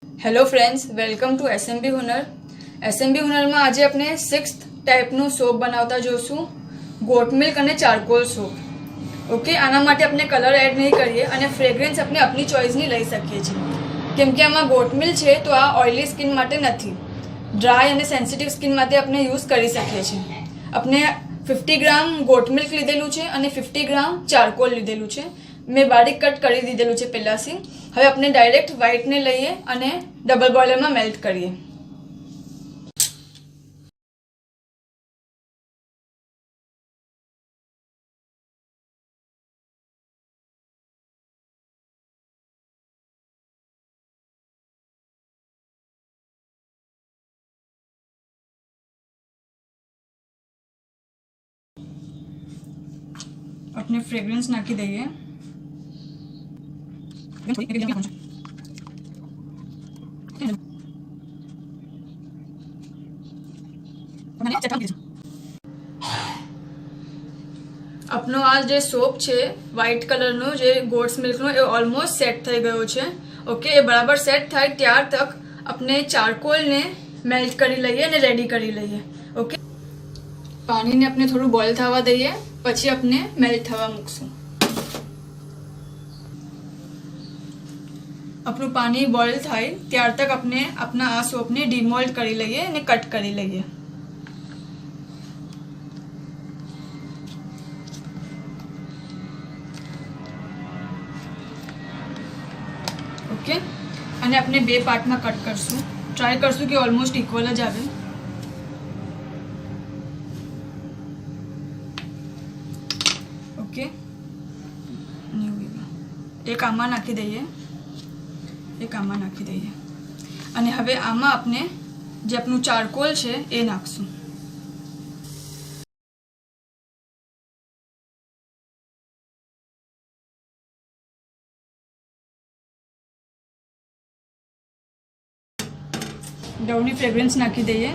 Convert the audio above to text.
Hello friends, welcome to SMB Hunar. SMB હુનરમાં આજે આપણે 6th ટાઈપનું સોપ બનાવતા જોશું, ગોટ મિલ્ક અને ચારકોલ સોપ. ઓકે, આના માટે આપણે કલર એડ નહીં કરીએ અને ફ્રેગ્રન્સ આપણે આપણી ચોઇસની લઈ શકીએ છીએ. કેમ કે આમાં ગોટ મિલ્ક છે તો આ ઓઇલી સ્કિન માટે નથી, ડ્રાય અને સેન્સિટિવ સ્કિન માટે આપણે યુઝ કરી શકીએ છીએ. આપણે 50 ગ્રામ ગોટ મિલ્ક લીધેલું છે અને 50 ગ્રામ ચારકોલ લીધેલું છે. મેં બારીક કટ કરી દીધેલું છે પહેલાંથી. હવે આપણે ડાયરેક્ટ વ્હાઈટને લઈએ અને ડબલ બોઇલરમાં મેલ્ટ કરીએ. આપણે ફ્રેગ્રન્સ નાખી દઈએ. આપનો આ જે સોપ છે વ્હાઇટ કલરનો, જે ગોટ્સ મિલ્કનો, એ ઓલમોસ્ટ સેટ થઈ ગયો છે. ઓકે, એ બરાબર સેટ થાય ત્યાર તક આપણે ચારકોલને મેલ્ટ કરી લઈએ અને રેડી કરી લઈએ. ઓકે, પાણીને આપણે થોડું બોઇલ થવા દઈએ, પછી આપણે મેલ્ટ થવા મૂકશું. આપણું પાણી બોઇલ થાય ત્યાર તક આપણે આપણા આ સોપને ડીમોલ્ડ કરી લઈએ અને કટ કરી લઈએ. ઓકે, અને આપણે બે પાર્ટમાં કટ કરશું. ટ્રાય કરશું કે ઓલમોસ્ટ ઇક્વલ જ આવે. ઓકે, એક આમાં નાખી દઈએ, એક આમાં નાખી દઈએ. અને હવે આમાં આપણે જે આપણું ચારકોલ છે એ નાખશું. ડવની ફ્રેગ્રન્સ નાખી દઈએ.